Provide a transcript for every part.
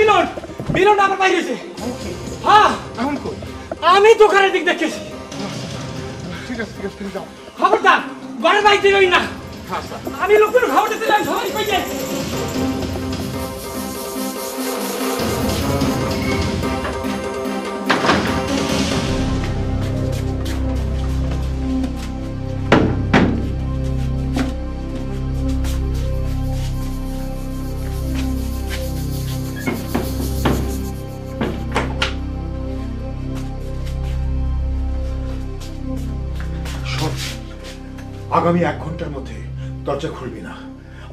মিলন মিলন আমার বাইরে হয়েছে। হ্যাঁ এখন কই? আমি দোকানের দিক দেখেছি। ঠিক আছে ঠিক আছে, তুমি যাও। খবরদার ঘরের বাইরে রই না। হ্যাঁ স্যার। আমি লোকের খবর দিতে যাই, সবাই কইছে। আগামী 1 ঘন্টার মধ্যে দরজা খুলবি না,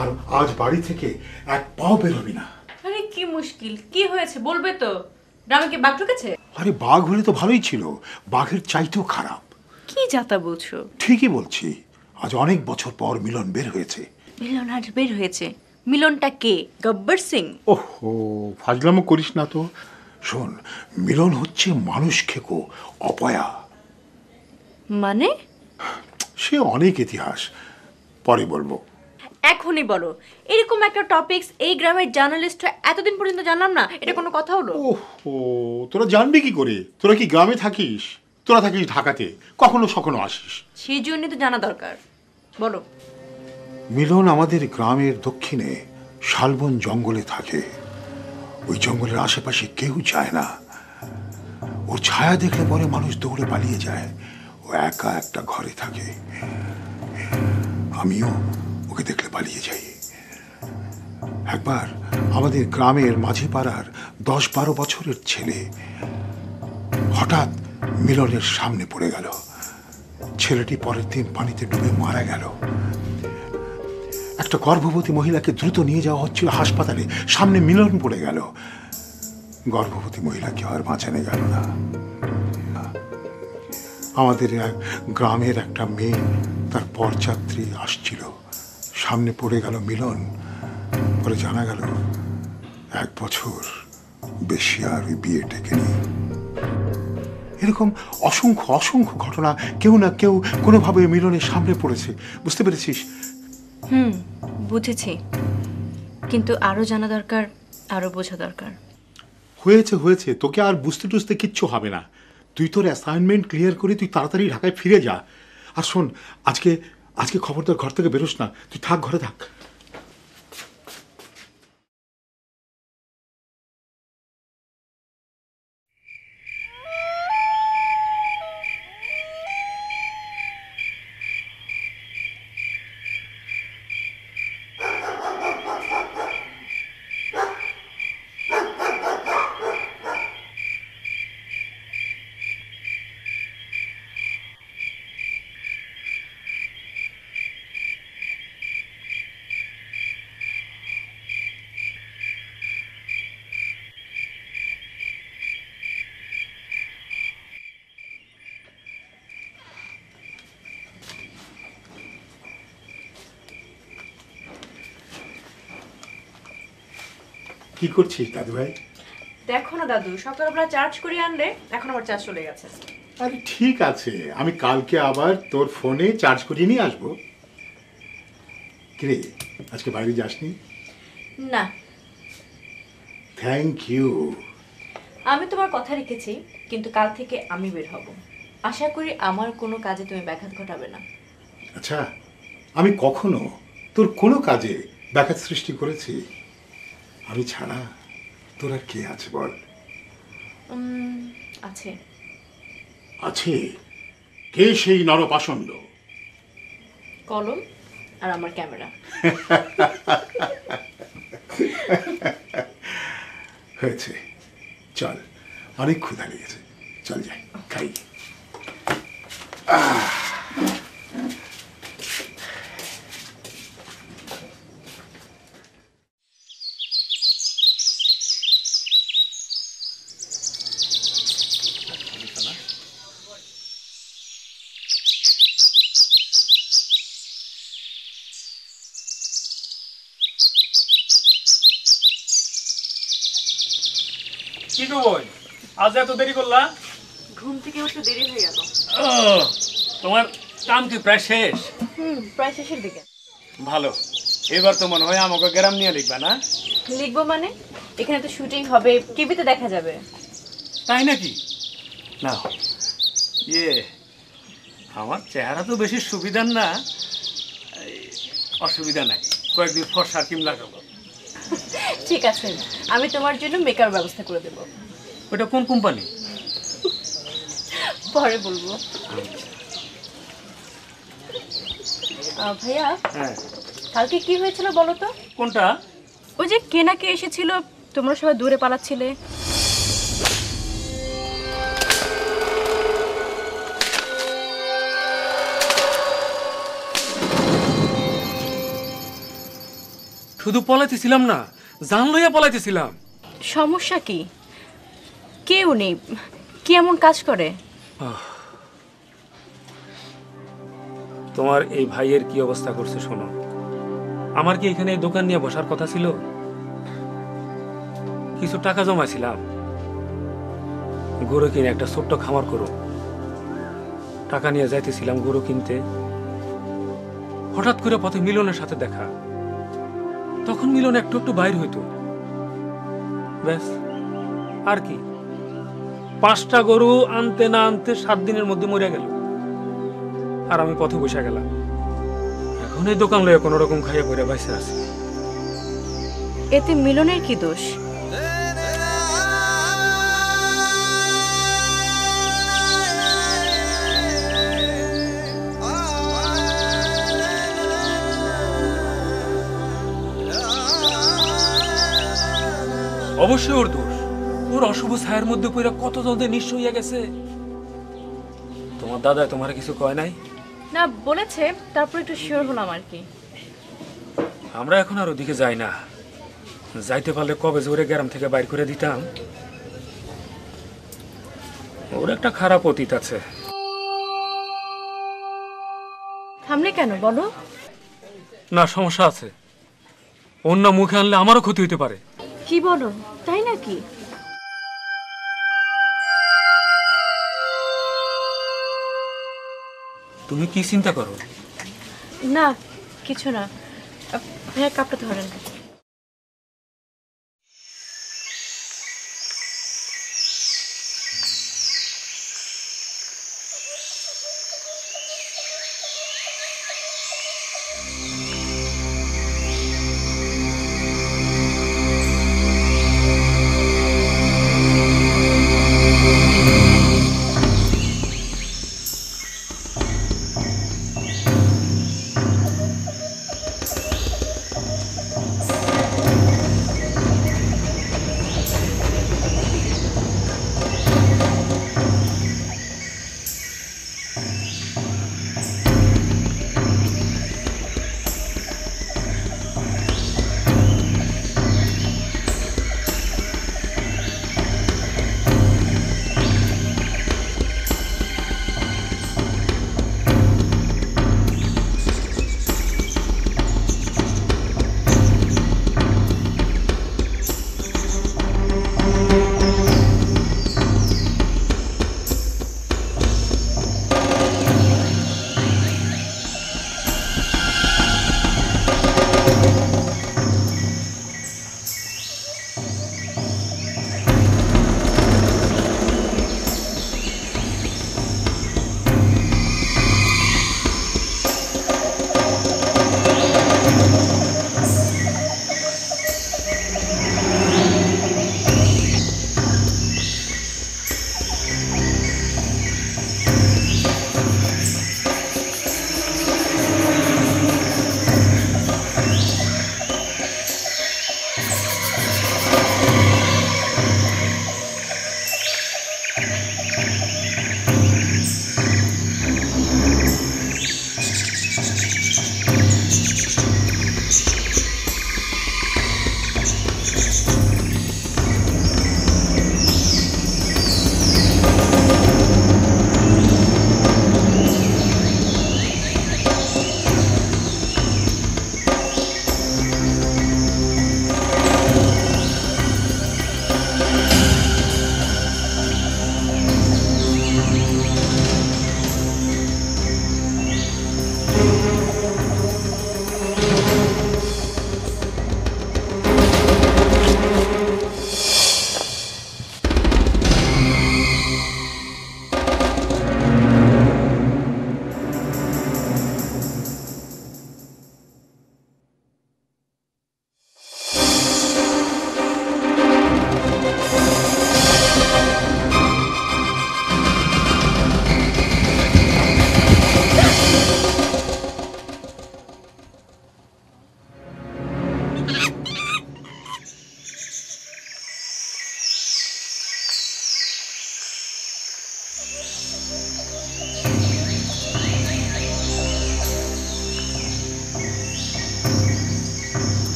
আর আজ বাড়ি থেকে এক পাও বেরোবি না। আরে কি মুশকিল, কি হয়েছে বলবে তো? গ্রামে কি বাঘ ঢুকেছে? আরে বাঘ হলে তো ভালোই ছিল, বাঘের চাইতেও খারাপ। কি যাতা বলছো? ঠিকই বলছি, আজ অনেক বছর পর মিলন বের হয়েছে। মিলন আজ বের হয়েছে? মিলনটা কে? গব্বর সিং? ওহো, ফাজলামো করিস না তো। শোন, মিলন হচ্ছে মানুষ খেকো অপয়া। মানে? সে অনেক ইতিহাস, পরে বলবো। এখনই বলো। এরকম একটা টপিকস এই গ্রামের জার্নালিস্টরা এতদিন পর্যন্ত জানলাম না, এটা কোনো কথা হলো? ওহো, তোরা জানবি কি করে? তোরা কি গ্রামে থাকিস? তোরা থাকিস ঢাকাতে, কখনো সখনো আসিস। সেই জন্যই তো জানা দরকার, বলো। মিলন আমাদের গ্রামের দক্ষিণে শালবন জঙ্গলে থাকে। ওই জঙ্গলের আশেপাশে কেউ যায় না। ওর ছায়া দেখলে পরে মানুষ দৌড়ে পালিয়ে যায়। ও একা একটা ঘরে থাকে। আমিও ওকে দেখলে পালিয়ে যাই। একবার আমাদের গ্রামের মাঝি পাড়ার 10-12 বছরের ছেলে হঠাৎ মিলনের সামনে পড়ে গেল। ছেলেটি পরের দিন পানিতে ডুবে মারা গেল। একটা গর্ভবতী মহিলাকে দ্রুত নিয়ে যাওয়া হচ্ছিল হাসপাতালে, সামনে মিলন পড়ে গেল। গর্ভবতী মহিলাকে আর বাঁচানো গেল না। আমাদের গ্রামের একটা মেয়ে তার পরযাত্রী আসছিল, সামনে পড়ে গেল মিলন। পরে জানা গেল 1 বছর বেশি আর ওই বিয়ে টেকেনি। এরকম অসংখ্য অসংখ্য ঘটনা কেউ না কেউ কোনোভাবে মিলনের সামনে পড়েছে। বুঝতে পেরেছিস? বুঝেছি, কিন্তু আরো জানা দরকার, আরো বোঝা দরকার। হয়েছে হয়েছে, তোকে আর বুঝতে টুঝতে কিচ্ছু হবে না। তুই তোর অ্যাসাইনমেন্ট ক্লিয়ার করে তুই তাড়াতাড়ি ঢাকায় ফিরে যা। আর শোন, আজকে খবরদার ঘর থেকে বেরোস না, তুই থাক, ঘরে থাক। কি করছিস দাদু ভাই? দেখো না দাদু, সকালবেলা চার্জ করে আনলে, এখন আবার চার্জ চলে গেছে। আরে ঠিক আছে, আমি কালকে আবার তোর ফোনে চার্জ করিয়ে নিয়ে আসবো। কিরে, আজকে বাইরে যাসনি? না। Thank you. আমি তোমার কথা রেখেছি, কিন্তু কাল থেকে আমি বের হব। আশা করি আমার কোনো কাজে তুমি ব্যাঘাত ঘটাবে না। আচ্ছা, আমি কখনো তোর কোনো কাজে ব্যাঘাত সৃষ্টি করেছি? আমি ছাড়া তোর আর কে আছে বল? আছে। আছে? কে সেই নরপাষণ্ড? কলম আর আমার ক্যামেরা। হয়েছে, চল, অনেক ক্ষুধা লেগেছে, চল যাই, খাই। কি গো বোন, আজ এত দেরি করলা? ঘুম থেকে উঠতে দেরি হয়ে গেল। তোমার কাম কি প্রায় শেষ? প্রায় শেষের দিকে। ভালো, এবার তো মনে হয় আমাকে গ্রাম নিয়ে লিখবা না? লিখবো মানে? এখানে তো শুটিং হবে, টিভিতে দেখা যাবে। তাই নাকি? না ইয়ে, আমার চেহারা তো বেশি সুবিধার না, এই, অসুবিধা নাই, কয়েকদিন ফর্সা ক্রিম লাগাবো। ঠিক আছে, আমি তোমার জন্য মেকআপ ব্যবস্থা করে দেব। ওটা কোন কোম্পানি? পরে বলবো। ভাইয়া, হ্যাঁ। কালকে কি হয়েছিল বলো তো? কোনটা? ওই যে কে না কে এসেছিল, তোমরা সবাই দূরে পালাচ্ছিলে। শুধু পলাইতেছিলাম না, জান লইয়া পলাইতেছিলাম। সমস্যা কি? কে উনি? কি এমন কাজ করে? তোমার এই ভাইয়ের কি অবস্থা করছে শোনো। আমার কি এখানে এই দোকান নিয়ে বসার কথা ছিল? কিছু টাকা জমাইছিলাম, গরু কিনে একটা ছোট্ট খামার করো। টাকা নিয়ে যাইতেছিলাম গরু কিনতে, হঠাৎ করে পথে মিলনের সাথে দেখা। তখন মিলন একটু একটু বাইর হইতো, ব্যাস। আর কি, 5টা গরু আনতে না আনতে 7 দিনের মধ্যে মরে গেল, আর আমি পথে বসে গেলাম। এখন এই দোকান লইয়া কোনো রকম খাইয়া পড়ে বাইসে আছি। এতে মিলনের কি দোষ? অবশ্যই ওর দোষ। ওর অশুভ ছায়ের মধ্যে পড়ে কত জনদের নিঃস্ব হইয়া গেছে। তোমার দাদা তোমার কিছু কয় নাই? না, বলেছে, তারপর একটু শিওর হলাম আর কি। আমরা এখন আর ওদিকে যাই না। যাইতে পারলে কবে জোরে গ্রাম থেকে বাইর করে দিতাম। ওর একটা খারাপ অতীত আছে। থামলে কেন বলো? না, সমস্যা আছে। অন্য মুখে আনলে আমারও ক্ষতি হইতে পারে। কি বলো, তাই নাকি? তুমি কি চিন্তা করো? না, কিছু না। ভাইয়া, কাপটা ধরেন।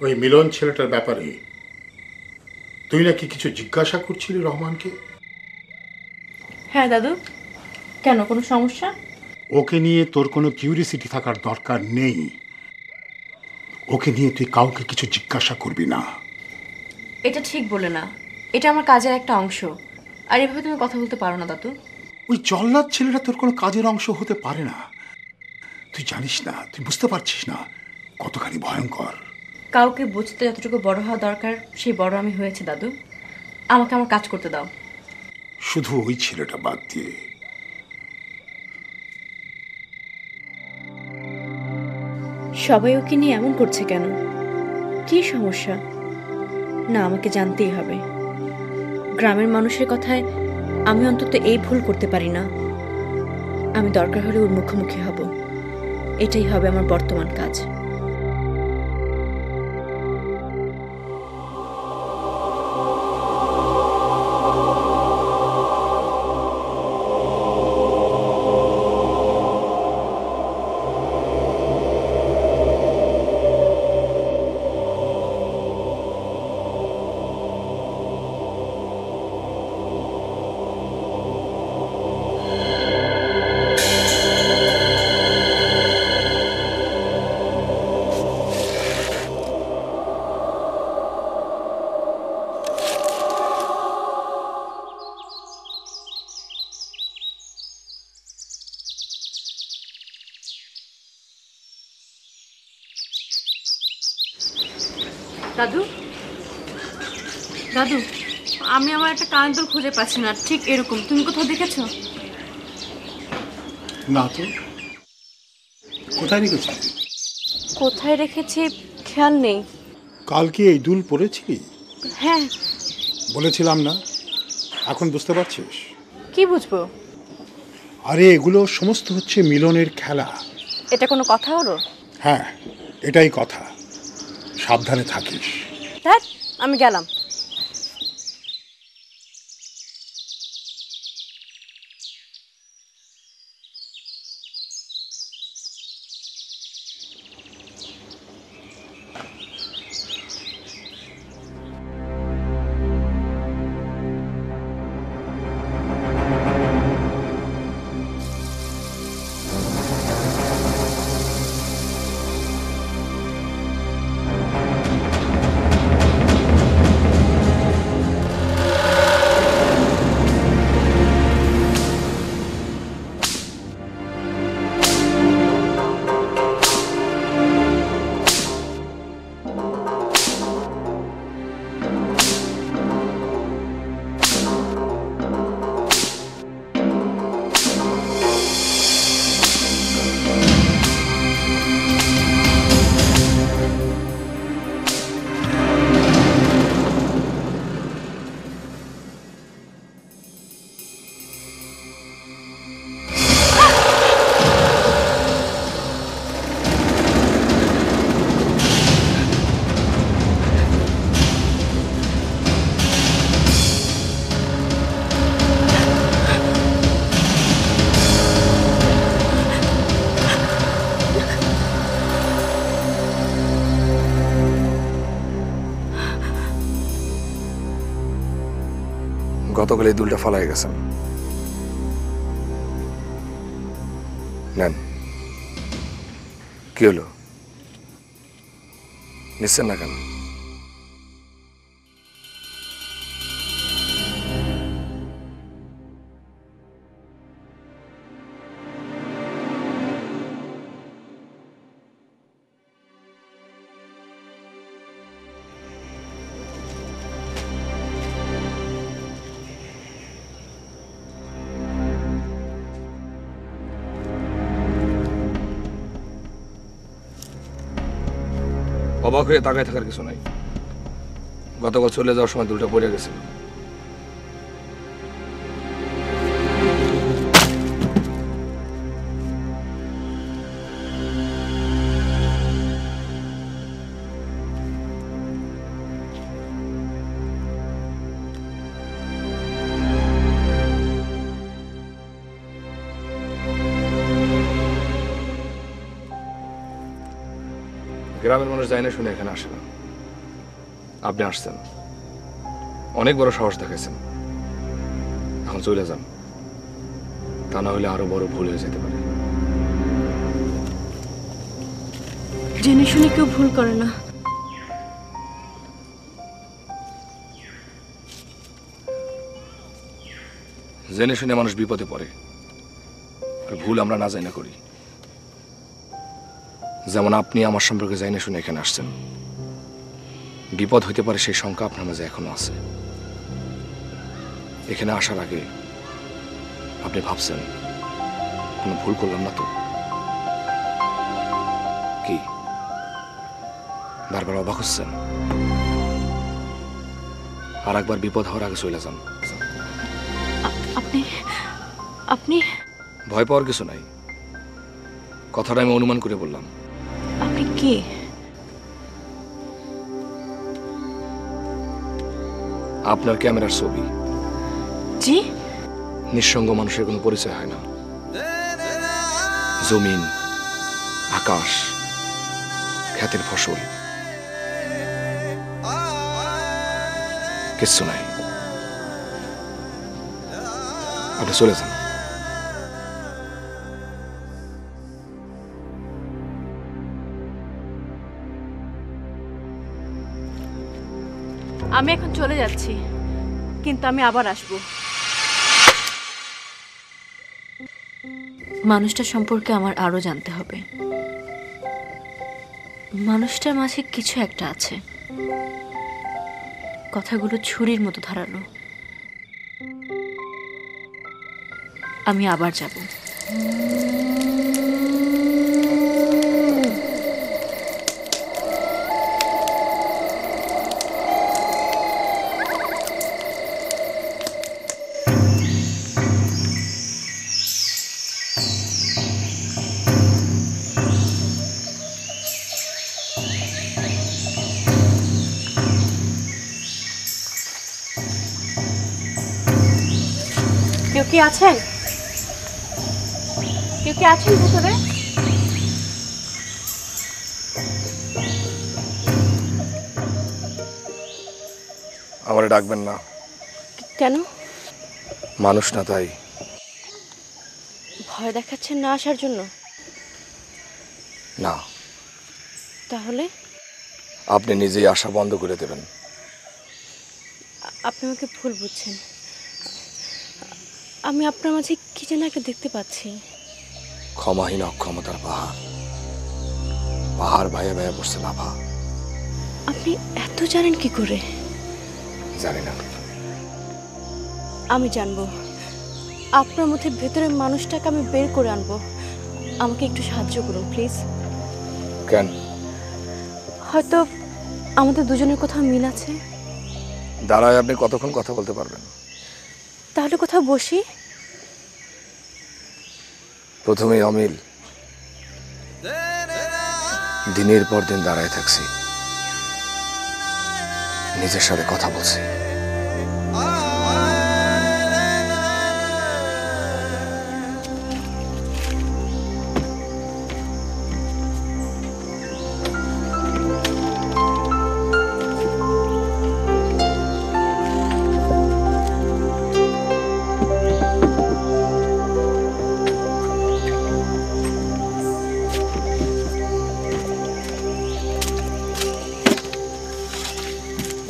ওই মিলন ছেলেটার ব্যাপারে তুই নাকি কিছু জিজ্ঞাসা করছিলি রহমানকে? হ্যাঁ দাদু, কেন কোনো সমস্যা? ওকে নিয়ে তোর কোনো কিউরিসিটি থাকার দরকার নেই। ওকে নিয়ে তুই কাউকে কিছু জিজ্ঞাসা করবি না। এটা ঠিক বলে না, এটা আমার কাজের একটা অংশ। আর এভাবে তুমি কথা বলতে পারো না দাদু। ওই জল্লাদ ছেলেটা তোর কোনো কাজের অংশ হতে পারে না। তুই জানিস না, তুই বুঝতে পারছিস না কতখানি ভয়ঙ্কর। কাউকে বুঝতে যতটুকু বড় হওয়া দরকার সেই বড় আমি হয়েছে দাদু। আমাকে আমার কাজ করতে দাও। শুধু ওই ছেলেটা বাদ দিয়ে। সবাই ওকে নিয়ে এমন করছে কেন? কি সমস্যা? না, আমাকে জানতেই হবে। গ্রামের মানুষের কথায় আমি অন্তত এই ভুল করতে পারি না। আমি দরকার হলে ওর মুখোমুখি হব। এটাই হবে আমার বর্তমান কাজ। দাদু, দাদু, আমি আমার একটা কানের দুল খুঁজে পাচ্ছি না, ঠিক এরকম। তুমি কোথাও দেখেছো? না তো, কোথায় রেখেছিস? কোথায় রেখেছি খেয়াল নেই। কাল কি এই দুল পরেছিলি? হ্যাঁ। বলেছিলাম না? এখন বুঝতে পারছিস? কি বুঝবো? আরে এগুলো সমস্ত হচ্ছে মিলনের খেলা। এটা কোনো কথা হলো? হ্যাঁ, এটাই কথা। সাবধানে থাকিস। ধ্যাৎ, আমি গেলাম। গতকাল এই দুলটা ফালাই গেছেন। নেন। কি হলো, নিচ্ছেন না কেন? অবাক হয়ে তাকায় থাকার কিছু নাই। গতকাল চলে যাওয়ার সময় দুলটা পড়ে গেছিল। গ্রামের মানুষ যায় না শুনে এখানে আসে না। আপনি আসছেন, অনেক বড় সাহস দেখাইছেন। এখন চলে যান, তা না হলে আরো বড় ভুল হয়ে যেতে পারে। জেনে শুনে কেউ ভুল করে না। জেনে শুনে মানুষ বিপদে পড়ে, আর ভুল আমরা না জানি না করি। যেমন আপনি আমার সম্পর্কে জানি শুনে এখানে আসছেন, বিপদ হইতে পারে সেই শঙ্কা আপনার মাঝে এখনো আছে। এখানে আসার আগে আপনি ভাবছেন কোনো ভুল করলাম না তো? কি বারবার অবাক হচ্ছেন? আর একবার বিপদ হওয়ার আগে চলে যান। আপনি আপনি ভয় পাওয়ার কিছু নাই, কথাটা আমি অনুমান করে বললাম। আপনি কে? আপনার ক্যামেরার ছবি। জি? নিঃসঙ্গ মানুষের কোনো পরিচয় হয় না। জমিন, আকাশ, ক্ষেতের ফসল, কিচ্ছু নাই। আপনি চলে যান। আমি এখন চলে যাচ্ছি, কিন্তু আমি আবার আসব। মানুষটা সম্পর্কে আমার আরো জানতে হবে। মানুষটার মাঝে কিছু একটা আছে, কথাগুলো ছুরির মতো ধারালো। আমি আবার যাব। কেউ কি আছেন? কেউ কি আছেন ভিতরে? আমারে ডাকবেন না। কেন? মানুষ না তাই। ভয় দেখাচ্ছেন না আসার জন্য? না, তাহলে আপনি নিজেই আশা বন্ধ করে দেবেন। আপনি আমাকে ভুল বুঝছেন। আমি আপনার মাঝে কি যেন একটা দেখতে পাচ্ছি। ক্ষমাহীন অক্ষমতার পাহাড়, পাহাড় ভাইয়া ভাইয়া বসছে লাভা। আপনি এত জানেন কি করে? জানি না। আমি জানবো। আপনার মধ্যে ভেতরের মানুষটাকে আমি বের করে আনবো। আমাকে একটু সাহায্য করুন প্লিজ। কেন? হয়তো আমাদের দুজনের কোথাও মিল আছে। দাঁড়ায় আপনি কতক্ষণ কথা বলতে পারবেন? তাহলে কোথাও বসি। প্রথমেই অমিল, দিনের পর দিন দাঁড়ায় থাকছি, নিজের সাথে কথা বলছি।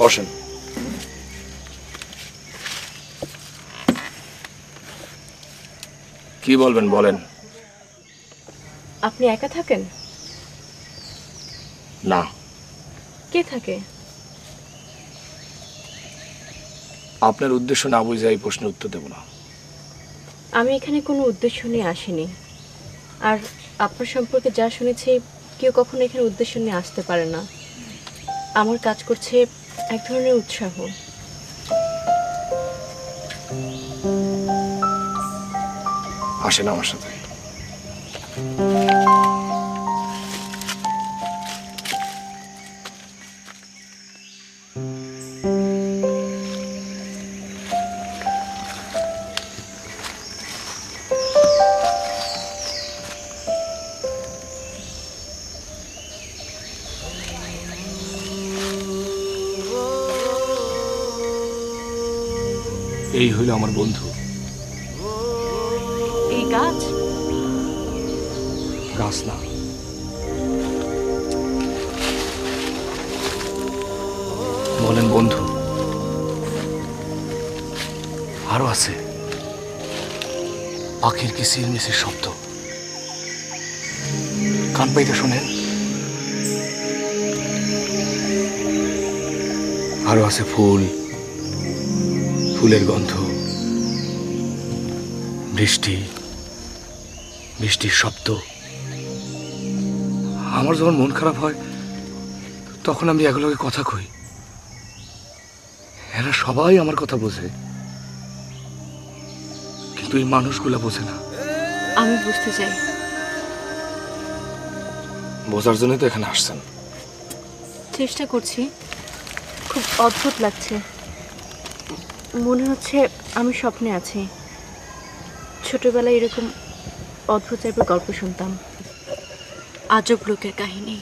বসেন। কি বলবেন বলেন। আপনি একা থাকেন? না, কে থাকে? আপনার উদ্দেশ্য না বুঝে এই প্রশ্নের উত্তর দেব না। আমি এখানে কোনো উদ্দেশ্য নিয়ে আসিনি। আর আপনার সম্পর্কে যা শুনেছি, কেউ কখনো এখানে উদ্দেশ্য নিয়ে আসতে পারে না। আমার কাজ করছে এক ধরনের উৎসাহ। আসেন আমার সাথে। এই হইল আমার বন্ধু। এই গাছ গাছ না, বলেন বন্ধু। আরো আছে পাখির কিচির মিচির শব্দ, কান পাইতে শোনেন। আরো আছে ফুল, ফুলের গন্ধ, বৃষ্টি, বৃষ্টির শব্দ। আমার যখন মন খারাপ হয় তখন আমি এগুলোকে কথা কই, এরা সবাই আমার কথা বোঝে, কিন্তু এই মানুষগুলা বোঝে না। আমি বুঝতে চাই। বোঝার জন্যই তো এখানে আসছেন। চেষ্টা করছি। খুব অদ্ভুত লাগছে, মনে হচ্ছে আমি স্বপ্নে আছি। ছোটবেলায় এরকম অদ্ভুত টাইপের গল্প শুনতাম, আজব লোকের কাহিনী।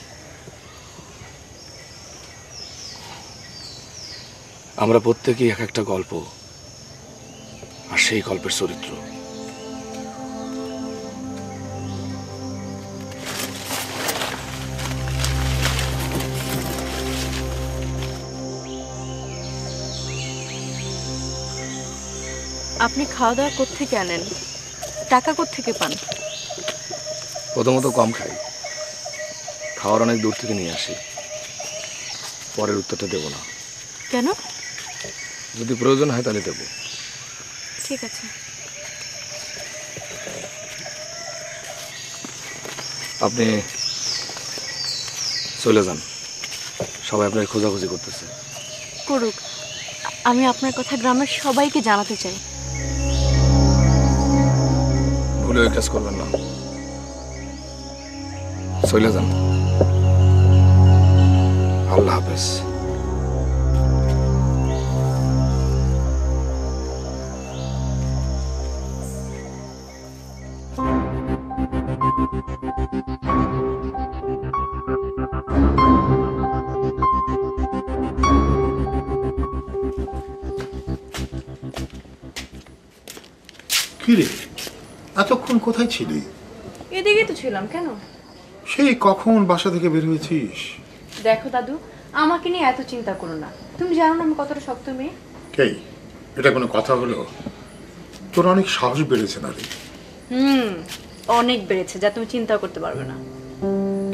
আমরা প্রত্যেকেই এক একটা গল্প, আর সেই গল্পের চরিত্র। আপনি খাওয়া দাওয়া কোত্থেকে আনেন, টাকা কোত্থেকে পান? প্রথমত কম খাই, খাওয়ার অনেক দূর থেকে নিয়ে আসি। পরের উত্তরটা দেব না। কেন? যদি প্রয়োজন হয় তাহলে দেব। ঠিক আছে। আপনি চলে যান, সবাই আপনার খোঁজাখুঁজি করতেছে। করুক, আমি আপনার কথা গ্রামের সবাইকে জানাতে চাই। ভুলে ওই কাজ করবেন না, চলে যান। আল্লাহ হাফেজ। কিরে, এতক্ষণ কোথায় ছিলি? এদিকেই তো ছিলাম। কেন? সেই কখন বাসা থেকে বের হয়েছিস? দেখো দাদু, আমাকে নিয়ে এত চিন্তা করো না। তুমি জানো না আমি কতটা শক্ত মেয়ে। কেই, এটা কোনো কথা হলো? তোর অনেক সাহস বেড়েছে না রে? অনেক বেড়েছে, যা তুমি চিন্তাও করতে পারবে না।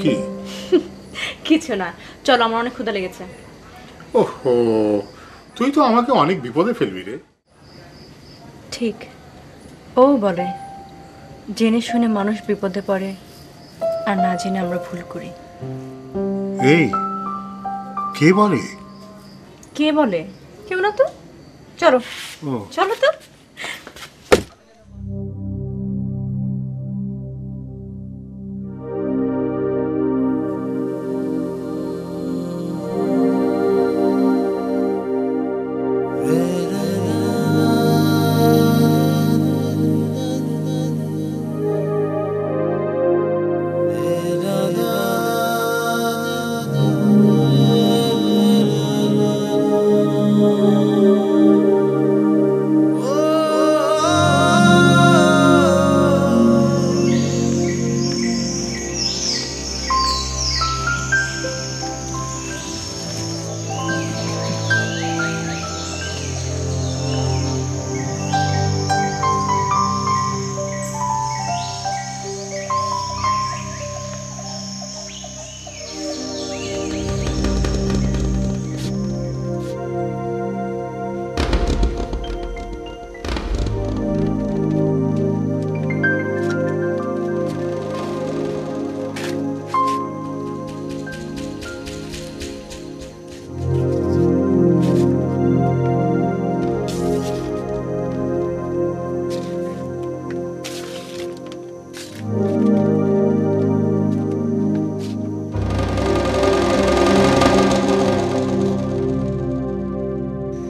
কি? কিছু না, চলো, আমার অনেক ক্ষুধা লেগেছে। ওহো, তুই তো আমাকে অনেক বিপদে ফেলবি রে। ঠিক, ও বলে জেনে শুনে মানুষ বিপদে পড়ে, আর না জেনে আমরা ভুল করি। এই, কে বলে? কে বলে? কেউ না তো। চলো চলো তো।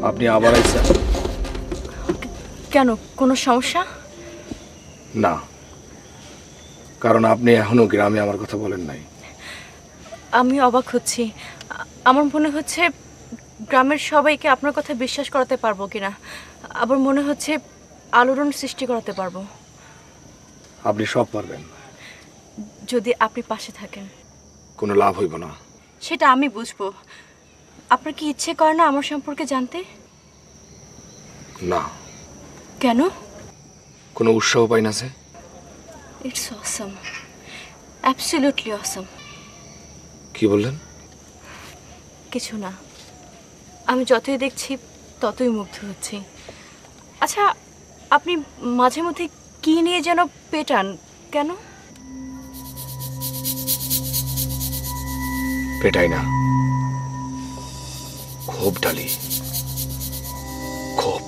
আপনি আবার আইছেন? কেন, কোনো সমস্যা? না, কারণ আপনি এখনো গ্রামে আমার কথা বলেন নাই। আমি অবাক হচ্ছি। আমার মনে হচ্ছে গ্রামের সবাইকে আপনার কথা বিশ্বাস করাতে পারবো কিনা, আবার মনে হচ্ছে আলোড়ন সৃষ্টি করাতে পারবো। আপনি সব পারবেন, যদি আপনি পাশে থাকেন। কোনো লাভ হইব না। সেটা আমি বুঝবো। আপনার কি ইচ্ছে করে না আমার সম্পর্কে জানতে? না। কেন? কোনো উৎসাহ পাই না যে। ইটস অসম, অ্যাবসলিউটলি অসম। কি বললেন? কিছু না, আমি যতই দেখছি ততই মুগ্ধ হচ্ছি। আচ্ছা, আপনি মাঝে মধ্যে কি নিয়ে যেন পেটান কেন? পেটাই না, ক্ষোভ ঢালি। ক্ষোভ।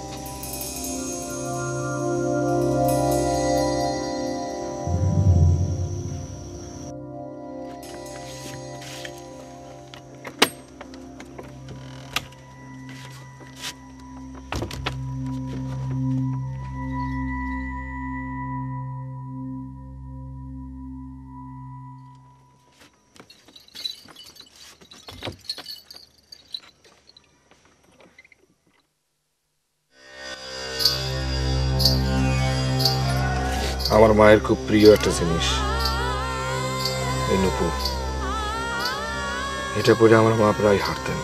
আমার মায়ের খুব প্রিয় একটা জিনিস এই নুপুর। এটা পরে আমার মা প্রায় হারতেন।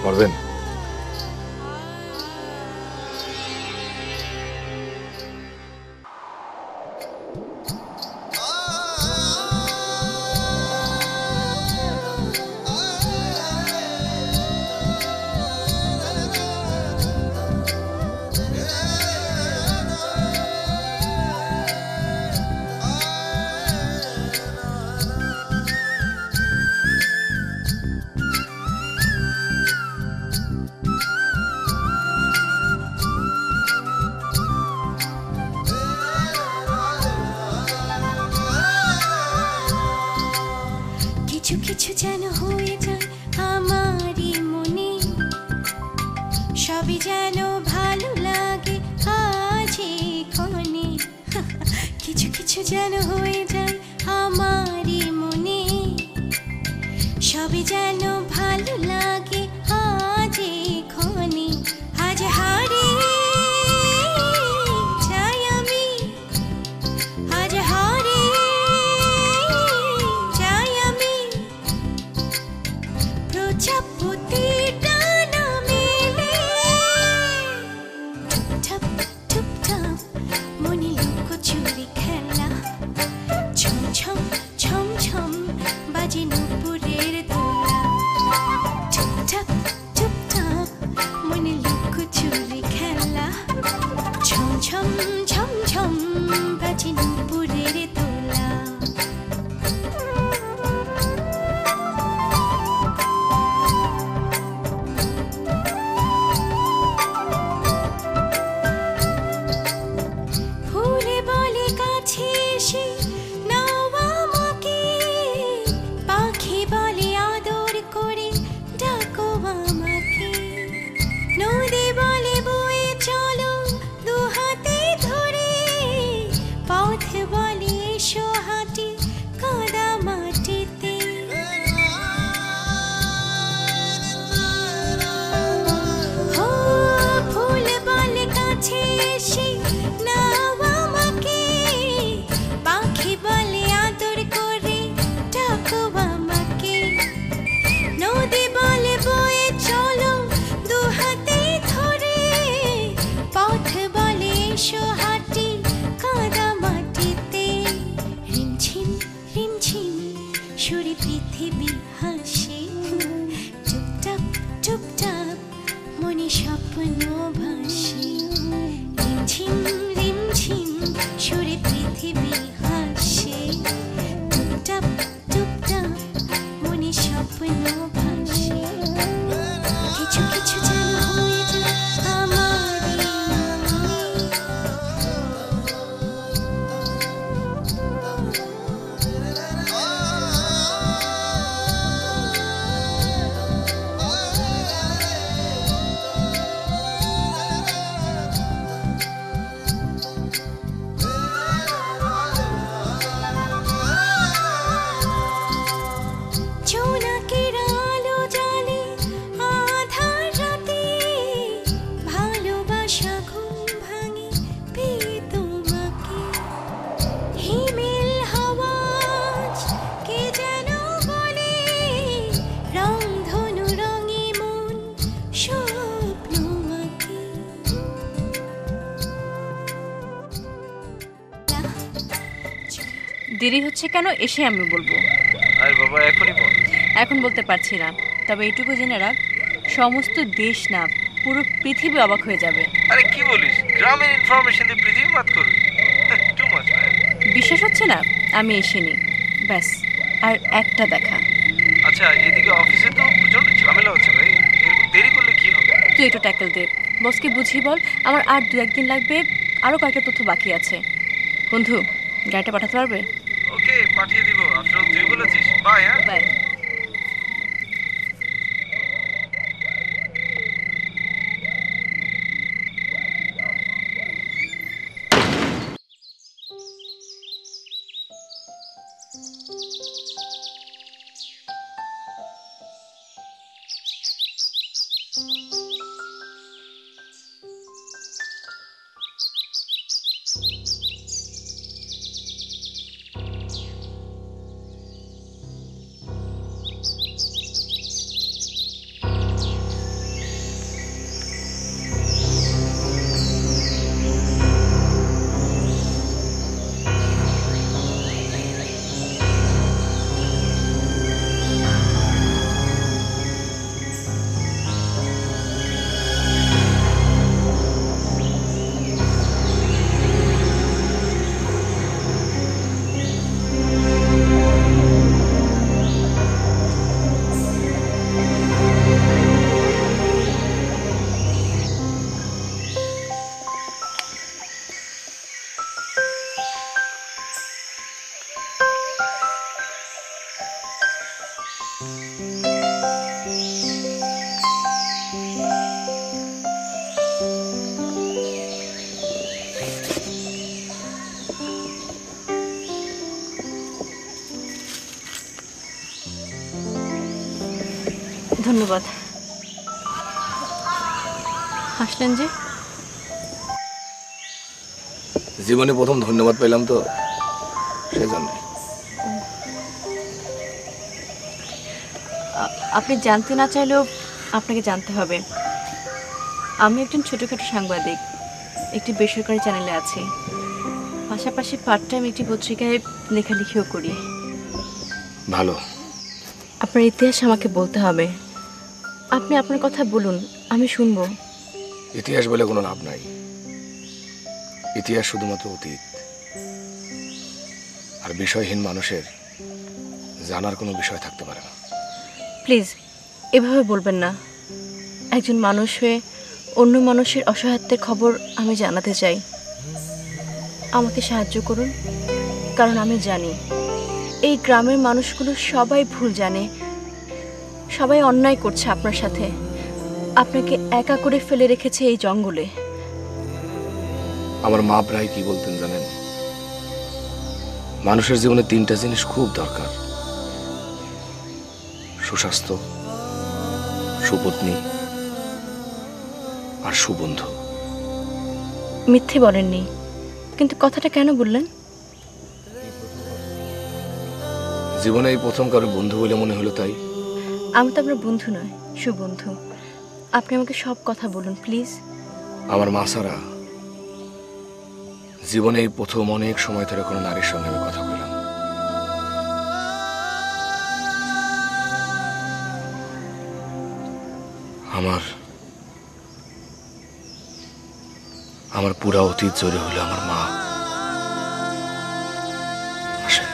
পারবেন? কিছু কিছু যেন হয়ে যায় আমারই মনে, সবই যেন ভালো লাগে আজ এখানে। কিছু কিছু যেন হয়ে যায় আমারই মনে, সবই যেন ভালো লাগে আজ এখানে। আজ হারিয়ে যাই আমি, আজ হারিয়ে যাই আমি প্রজাপতির ডানা মেলে। টুপটাপ টুপটাপ মনে লুকোচুরি খেলা, ছম ছম ছম ছম বাজে নুপুরের দোলা। টুপটাপ টুপটাপ মনে লুকোচুরি খেলা, ছম ছম ছম ছম বাজে নুপুরের দোলা। ফুলে বলে কাছে এসে নাও আমাকে, পাখি বলে আদর করে ডাকো আমাকে। নদী বলে বয়ে চলো দু হাতে ধরে, পথ বলে এসো হাঁটি কাদা মাটিতে। ও ফুল বলে কাছে এসে নাও আমাকে, পাখি বলে আদর করে ডাকো আমাকে। নদী বলে বয়ে চলো দু হাতে ধরে, পথ বলে এসো হাঁটি কাদা মাটিতে। রিমঝিম রিমঝিম সুরে পৃথিবী হাসে, টুপটাপ টুপটাপ মনে স্বপ্ন ভাসে। রিমঝিম রিমঝিম সুরে পৃথিবী হাসে, টুপটাপ টুপটাপ মনে স্বপ্ন ভাসে। কিছু কিছু যেন হয়ে যায় আমারই মনে। দেরি হচ্ছে কেন এসে আমি বলবো। আরে বাবা এখনই বল। এখন বলতে পারছি না, তবে এইটুকু জেনে রাখ, সমস্ত দেশ না পুরো পৃথিবী অবাক হয়ে যাবে। আরে কি বলিস, গ্রামের ইনফরমেশন দিয়ে পৃথিবী মাত করবি? Too much man. বিশ্বাস হচ্ছে না? আমি এসেনি, ব্যাস আর একটা দেখা। আচ্ছা এদিকে অফিসে তো প্রচন্ড ঝামেলা হচ্ছে ভাই, এরকম দেরি করলে কি হবে? তুই একটু ট্যাকল দে, বসকে বুঝিয়ে বল আমার আর 2-1 দিন লাগবে, আরও কয়েকটা তথ্য বাকি আছে। বন্ধু, গাড়িটা পাঠাতে পারবে? ওকে পাঠিয়ে দিব, আফটার তুই বলেছিস। বাই। হ্যাঁ বাই। ধন্যবাদ। হাসলেন যে? জীবনে প্রথম ধন্যবাদ পেলাম তো, সেজন্য। আপনি জানতে না চাইলেও আপনাকে জানতে হবে, আমি একজন ছোটোখাটো সাংবাদিক, একটি বেসরকারি চ্যানেলে আছি, পাশাপাশি পার্ট টাইম একটি পত্রিকায় লেখালেখিও করি। ভালো। আপনার ইতিহাস আমাকে বলতে হবে, আপনি আপনার কথা বলুন, আমি শুনবো। ইতিহাস বলে কোনো লাভ নাই, ইতিহাস শুধুমাত্র অতীত, আর বিষয়হীন মানুষের জানার কোনো বিষয় থাকতে পারে না। প্লিজ এভাবে বলবেন না, একজন মানুষ হয়ে অন্য মানুষের অসহায়ত্বের খবর আমি জানাতে চাই, আমাকে সাহায্য করুন, কারণ আমি জানি এই গ্রামের মানুষগুলো সবাই ভুল জানে, সবাই অন্যায় করছে আপনার সাথে, আপনাকে একা করে ফেলে রেখেছে এই জঙ্গলে। আমার মা প্রায় কি বলতেন জানেন, মানুষের জীবনে 3টা জিনিস খুব দরকার: সুস্বাস্থ্য, সুপত্নী আর সুবন্ধু। মিথ্যে বলেননি, কিন্তু কথাটা কেন বললেন? জীবনে এই প্রথম কারো বন্ধু বলে মনে হলো, তাই। আমি তো আপনার বন্ধু নয়, সুবন্ধু। আপনি আমাকে সব কথা বলুন প্লিজ। আমার মা ছাড়া জীবনে এই প্রথম অনেক সময় ধরে কোনো নারীর সঙ্গে আমি কথা বললাম। আমার পুরা অতীত জড়ে হলো আমার মা। আসেন।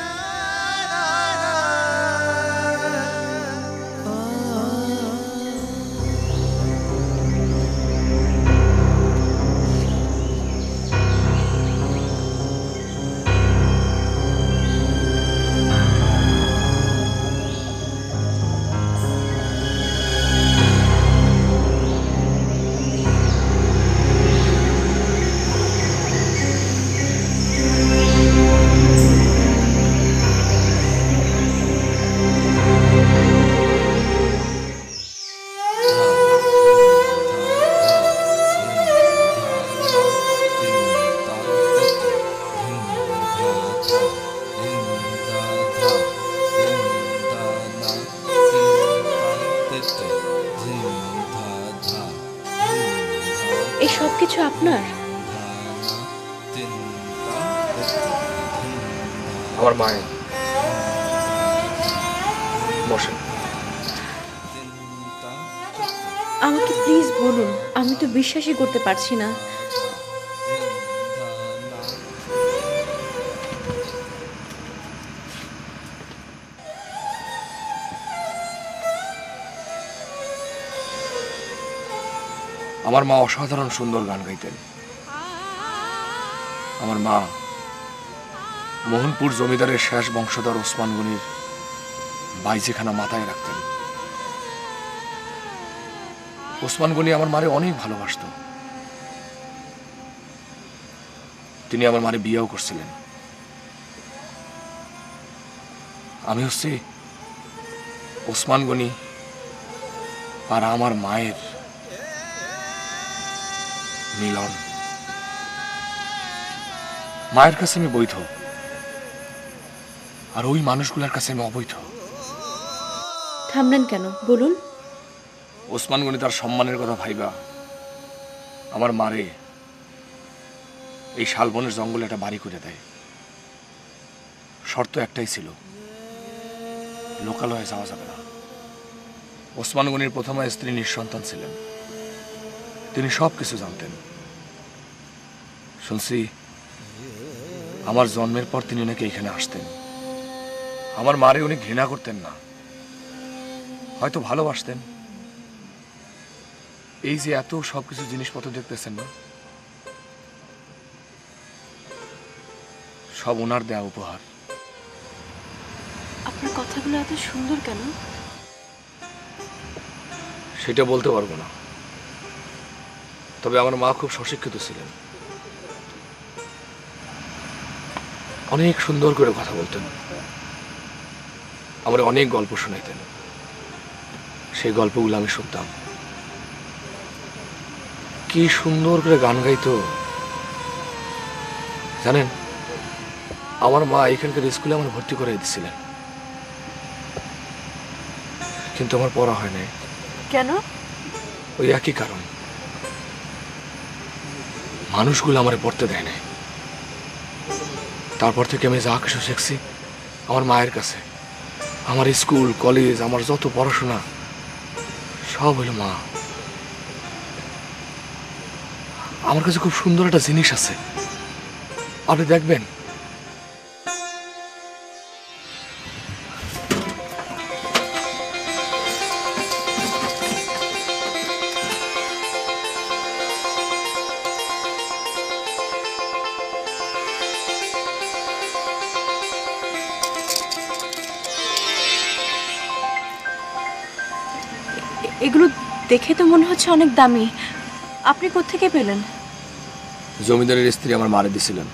এই সব কিছু আপনার? আমার আমার মায়ে। বসেন। আমাকে প্লিজ বলুন, আমি তো বিশ্বাসই করতে পারছি না। আমার মা অসাধারণ সুন্দর গান গাইতেন। আমার মা মোহনপুর জমিদারের শেষ বংশধর ওসমান গনির বাইজেখানা মাথায় রাখতেন। ওসমান গনি আমার মারে অনেক ভালোবাসত। তিনি আমার মারে বিয়েও করছিলেন। আমি হচ্ছি ওসমান গনি আর আমার মায়ের মিলন। মায়ের কাছে আমি বৈধ, আর ওই মানুষগুলোর কাছে আমি অবৈধ। থামলেন কেন, বলুন। ওসমান গনি তার সম্মানের কথা ভাইবা আমার মারে এই শালবনের জঙ্গলে একটা বাড়ি করে দেয়। শর্ত একটাই ছিল, লোকালয়ে যাওয়া যাবে না। ওসমান গনির প্রথম স্ত্রী নিঃসন্তান ছিলেন, তিনি সব কিছু জানতেন। শুনছি আমার জন্মের পর তিনি নাকি এখানে আসতেন। আমার মারে উনি ঘৃণা করতেন না, হয়তো ভালোবাসতেন। এই যে এত সবকিছু জিনিসপত্র দেখতেছেন না, সব ওনার দেয়া উপহার। আপনার কথাগুলো এত সুন্দর কেন? সেটা বলতে পারবো না, তবে আমার মা খুব সুশিক্ষিত ছিলেন। অনেক সুন্দর করে কথা বলতেন, আমার অনেক গল্প শোনাইতেন। সেই গল্পগুলো আমি শুনতাম। কি সুন্দর করে গান গাইতো জানেন। আমার মা এখানকার স্কুলে আমার ভর্তি করে দিয়েছিলেন, কিন্তু আমার পড়া হয় নাই। কেন? ওই একই কারণ, মানুষগুলো আমার পড়তে দেয় নাই। তারপর থেকে আমি যা কিছু শিখছি আমার মায়ের কাছে। আমার স্কুল কলেজ, আমার যত পড়াশোনা সব হইল মা। আমার কাছে খুব সুন্দর একটা জিনিস আছে, আপনি দেখবেন। এগুলো দেখে তো মনে হচ্ছে অনেক দামি। আপনি কোত্থেকে পেলেন? জমিদারের স্ত্রী আমার মারে দিছিলেন,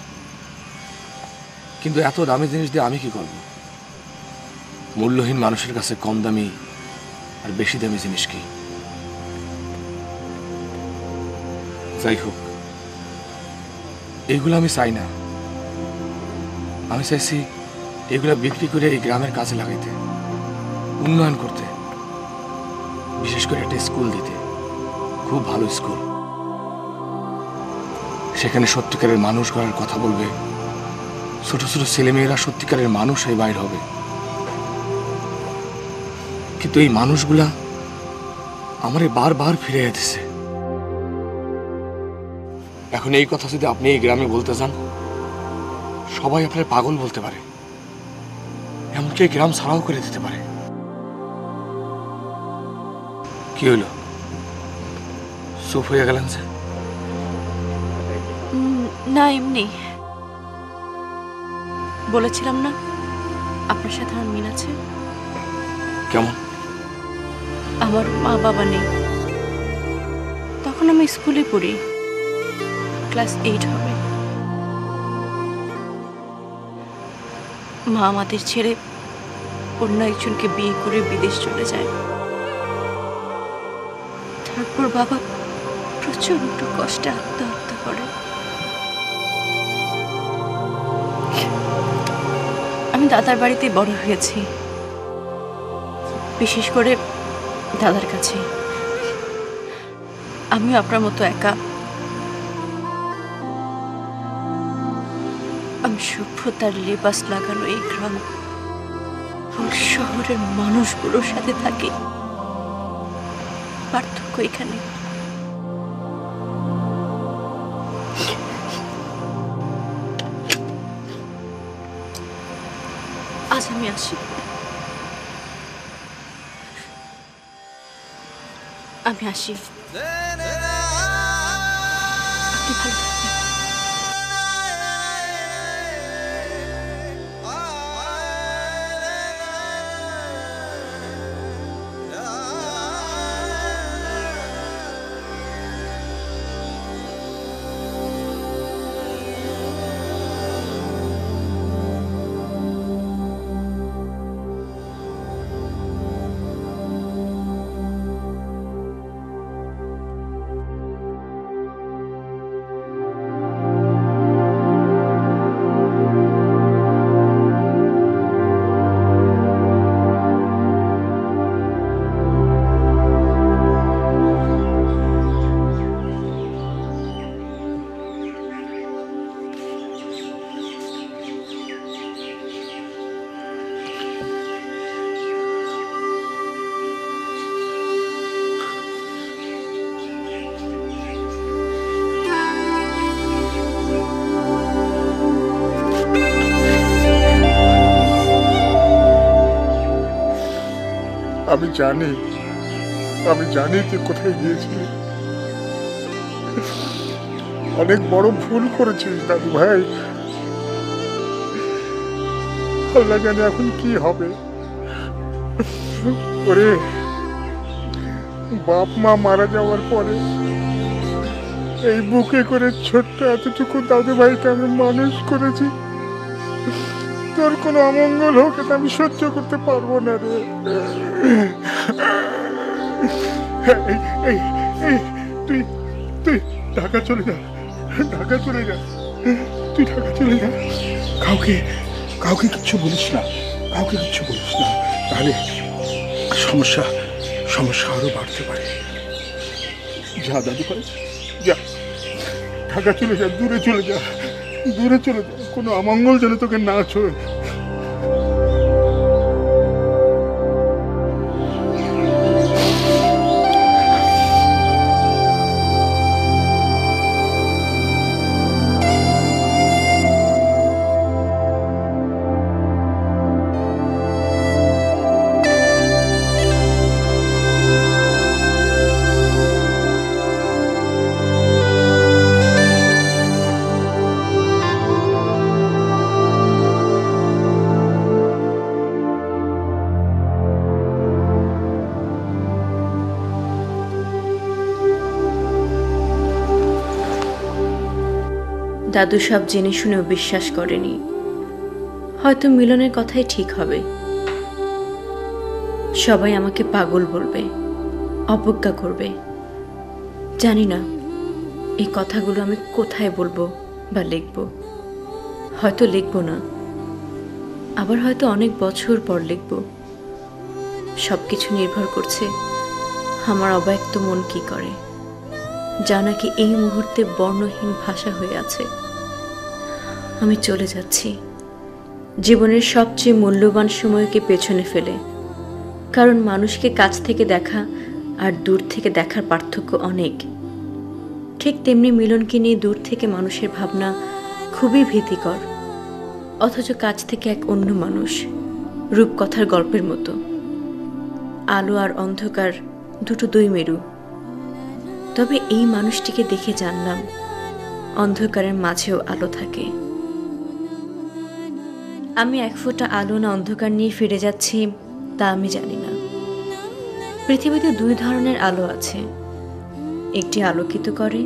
কিন্তু এত দামি জিনিস দিয়ে আমি কি করব? মূল্যহীন মানুষের কাছে কম দামি আর বেশি দামি জিনিস কি? যাই হোক, এগুলো আমি চাই না। আমি চাইছি এগুলো বিক্রি করে এই গ্রামের কাজে লাগাইতে, উন্নয়ন করতে, বিশেষ করে একটা স্কুল দিতে, খুব ভালো স্কুল। সেখানে সত্যিকারের মানুষ গড়ার কথা বলবে, ছোট ছোট ছেলেমেয়েরা সত্যিকারের মানুষ হয়ে বাইর হবে। কিন্তু এই মানুষগুলা আমারে বারবার ফিরে দিছে। এখন এই কথা যদি আপনি এই গ্রামে বলতে যান, সবাই আপনার পাগল বলতে পারে, এমনকি এই গ্রাম ছাড়াও করে দিতে পারে। কি হইল, চুপ হয়ে গেলেন যে? না, এমনি বলেছিলাম না আপনার সাথে আমার মিল আছে। কেমন? আমার মা বাবা নেই, তখন আমি স্কুলে পড়ি, ক্লাস 8 হবে। মা আমাদের ছেড়ে অন্য একজনকে বিয়ে করে বিদেশ চলে যায়। তারপর বাবা প্রচন্ড কষ্টে আত্মহত্যা করে। আমি দাদার বাড়িতে বড় হয়েছি, বিশেষ করে দাদার কাছে। আমিও আপনার মতো একা। আমি সভ্যতার লেবাস লাগানো এই গ্রাম এবং শহরের মানুষগুলোর সাথে থাকি। পার্থক্য এখানে। আজ আমি আসি। আমি আসি। আপনি ভালো থাকবেন। আমি জানি তুই কোথায় গিয়েছিলি। অনেক বড় ভুল করেছিস দাদু ভাই। আল্লাহ জানে এখন কি হবে। ওরে, বাপ মা মারা যাওয়ার পরে এই বুকে করে ছোট্ট এতটুকু দাদু ভাইকে আমি মানুষ করেছি। তোর কোনো অমঙ্গল হোক এটা আমি সহ্য করতে পারবো না রে। তুই তুই ঢাকা চলে যা, ঢাকা চলে যা, তুই ঢাকা চলে যা। কাউকে কাউকে কিচ্ছু বলিস না, কাউকে কিচ্ছু বলিস না, তাহলে সমস্যা সমস্যা আরো বাড়তে পারে। যা দাদু ভাই যা, ঢাকা চলে যা, দূরে চলে যা, দূরে চলে যা, কোনো অমঙ্গল যেন তোকে না ছোঁয়ে। দাদু সব জেনে শুনেও বিশ্বাস করেনি। হয়তো মিলনের কথাই ঠিক হবে। সবাই আমাকে পাগল বলবে, অবজ্ঞা করবে। জানি না এই কথাগুলো আমি কোথায় বলবো বা লিখব। হয়তো লিখব না, আবার হয়তো অনেক বছর পর লিখব। সবকিছু নির্ভর করছে আমার অব্যক্ত মন কি করে, যা নাকি এই মুহূর্তে বর্ণহীন ভাষা হয়ে আছে। আমি চলে যাচ্ছি জীবনের সবচেয়ে মূল্যবান সময়কে পেছনে ফেলে, কারণ মানুষকে কাছ থেকে দেখা আর দূর থেকে দেখার পার্থক্য অনেক। ঠিক তেমনি মিলনকে নিয়ে দূর থেকে মানুষের ভাবনা খুবই ভীতিকর, অথচ কাছ থেকে এক অন্য মানুষ, রূপকথার গল্পের মতো। আলো আর অন্ধকার দুটো দুই মেরু। তবে এই মানুষটিকে দেখে জানলাম অন্ধকারের মাঝেও আলো থাকে। আমি এক ফোঁটা আলো না অন্ধকার নিয়ে ফিরে যাচ্ছি তা আমি জানি না। পৃথিবীতে দুই ধরনের আলো আছে, একটি আলোকিত করে,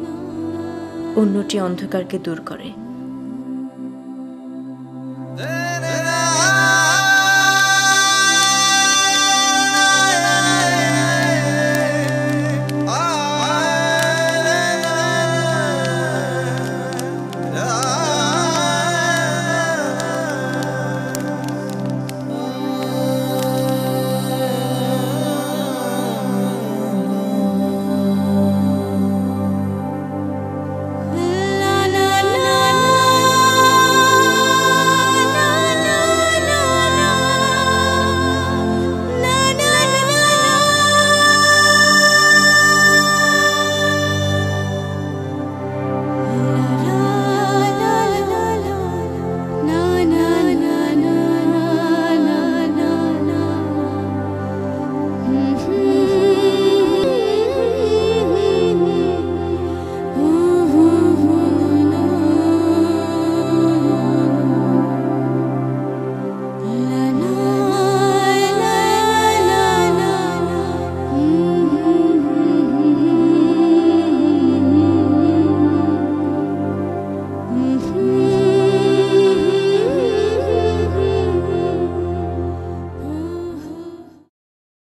অন্যটি অন্ধকারকে দূর করে।